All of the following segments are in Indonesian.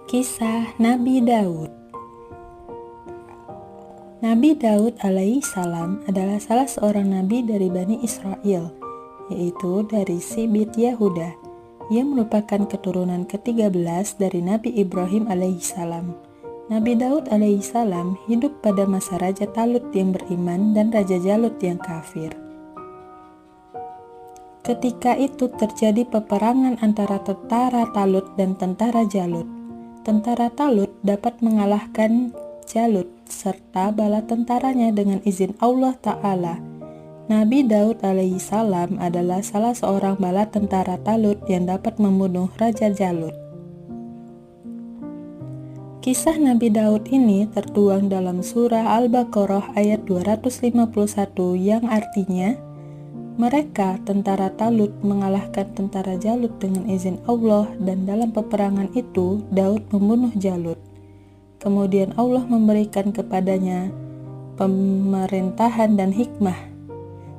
Kisah Nabi Daud. Nabi Daud alaihi salam adalah salah seorang nabi dari Bani Israel, yaitu dari Sibit Yahuda. Ia merupakan keturunan ke-13 dari Nabi Ibrahim alaihi salam. Nabi Daud alaihi salam hidup pada masa Raja Talut yang beriman dan Raja Jalut yang kafir. Ketika itu terjadi peperangan antara tentara Talut dan tentara Jalut. Tentara Talut dapat mengalahkan Jalut serta bala tentaranya dengan izin Allah Ta'ala. Nabi Daud alaihi salam adalah salah seorang bala tentara Talut yang dapat membunuh Raja Jalut. Kisah Nabi Daud ini tertuang dalam surah Al-Baqarah ayat 251 yang artinya, mereka, tentara Talut, mengalahkan tentara Jalut dengan izin Allah, dan dalam peperangan itu Daud membunuh Jalut. Kemudian Allah memberikan kepadanya pemerintahan dan hikmah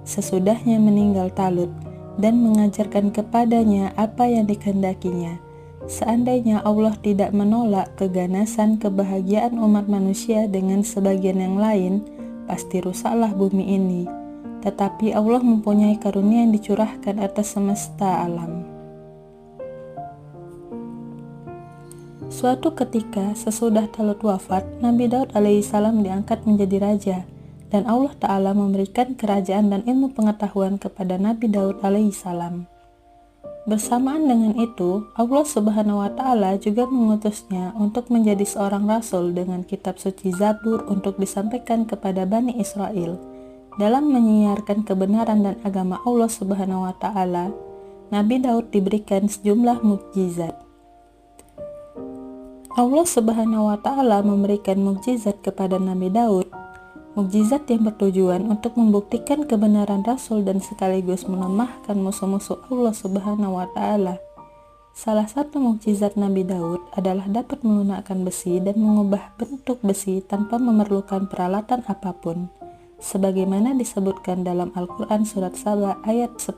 sesudahnya meninggal Talut, dan mengajarkan kepadanya apa yang dikehendakinya. Seandainya Allah tidak menolak keganasan kebahagiaan umat manusia dengan sebagian yang lain, pasti rusaklah bumi ini. Tetapi Allah mempunyai karunia yang dicurahkan atas semesta alam. Suatu ketika sesudah Talut wafat, Nabi Daud alaihissalam diangkat menjadi raja, dan Allah Ta'ala memberikan kerajaan dan ilmu pengetahuan kepada Nabi Daud alaihissalam. Bersamaan dengan itu, Allah Subhanahu wa Ta'ala juga mengutusnya untuk menjadi seorang rasul dengan kitab suci Zabur untuk disampaikan kepada Bani Israel. Dalam menyiarkan kebenaran dan agama Allah Subhanahu wa Ta'ala, Nabi Daud diberikan sejumlah mukjizat. Allah Subhanahu wa Ta'ala memberikan mukjizat kepada Nabi Daud, mukjizat yang bertujuan untuk membuktikan kebenaran Rasul dan sekaligus melemahkan musuh-musuh Allah Subhanahu wa Ta'ala. Salah satu mukjizat Nabi Daud adalah dapat melunakkan besi dan mengubah bentuk besi tanpa memerlukan peralatan apapun, sebagaimana disebutkan dalam Al-Quran Surat Saba ayat 10.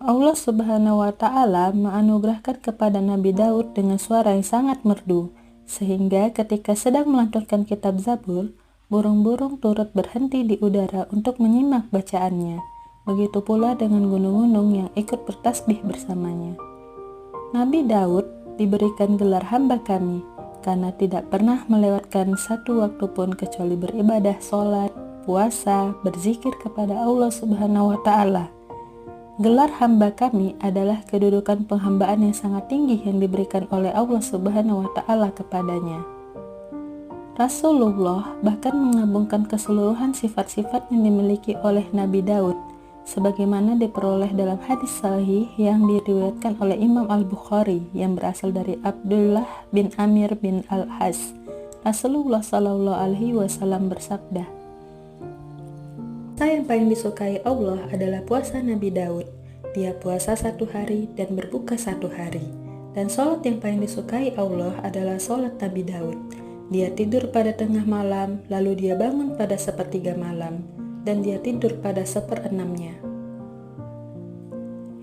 Allah Subhanahu wa Ta'ala menganugerahkan kepada Nabi Daud dengan suara yang sangat merdu, sehingga ketika sedang melanturkan kitab Zabur, burung-burung turut berhenti di udara untuk menyimak bacaannya. Begitu pula dengan gunung-gunung yang ikut bertasbih bersamanya. Nabi Daud diberikan gelar hamba kami, karena tidak pernah melewatkan satu waktu pun kecuali beribadah, sholat, puasa, berzikir kepada Allah Subhanahu wa Ta'ala. Gelar hamba kami adalah kedudukan penghambaan yang sangat tinggi yang diberikan oleh Allah Subhanahu wa Ta'ala kepadanya. Rasulullah bahkan mengagungkan keseluruhan sifat-sifat yang dimiliki oleh Nabi Daud, sebagaimana diperoleh dalam hadis sahih yang diriwayatkan oleh Imam Al-Bukhari yang berasal dari Abdullah bin Amir bin Al-As. Rasulullah Shallallahu Alaihi Wasallam bersabda, "Puasa yang paling disukai Allah adalah puasa Nabi Daud. Dia puasa 1 hari dan berbuka 1 hari. Dan sholat yang paling disukai Allah adalah sholat Nabi Daud. Dia tidur pada tengah malam, lalu dia bangun pada 1/3 malam, dan dia tidur pada 1/6-nya."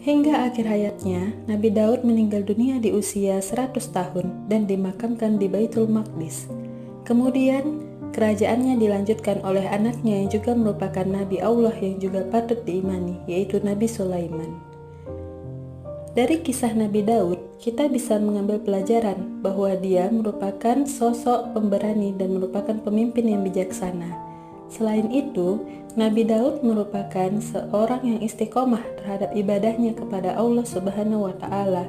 Hingga akhir hayatnya, Nabi Daud meninggal dunia di usia 100 tahun dan dimakamkan di Baitul Maqdis. Kemudian, kerajaannya dilanjutkan oleh anaknya yang juga merupakan Nabi Allah yang juga patut diimani, yaitu Nabi Sulaiman. Dari kisah Nabi Daud, kita bisa mengambil pelajaran bahwa dia merupakan sosok pemberani dan merupakan pemimpin yang bijaksana. Selain itu, Nabi Daud merupakan seorang yang istiqomah terhadap ibadahnya kepada Allah Subhanahu wa Ta'ala,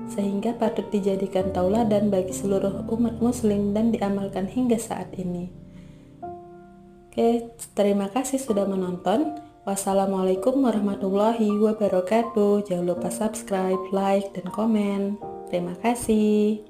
sehingga patut dijadikan tauladan bagi seluruh umat muslim dan diamalkan hingga saat ini. Oke, terima kasih sudah menonton. Wassalamualaikum warahmatullahi wabarakatuh. Jangan lupa subscribe, like, dan komen. Terima kasih.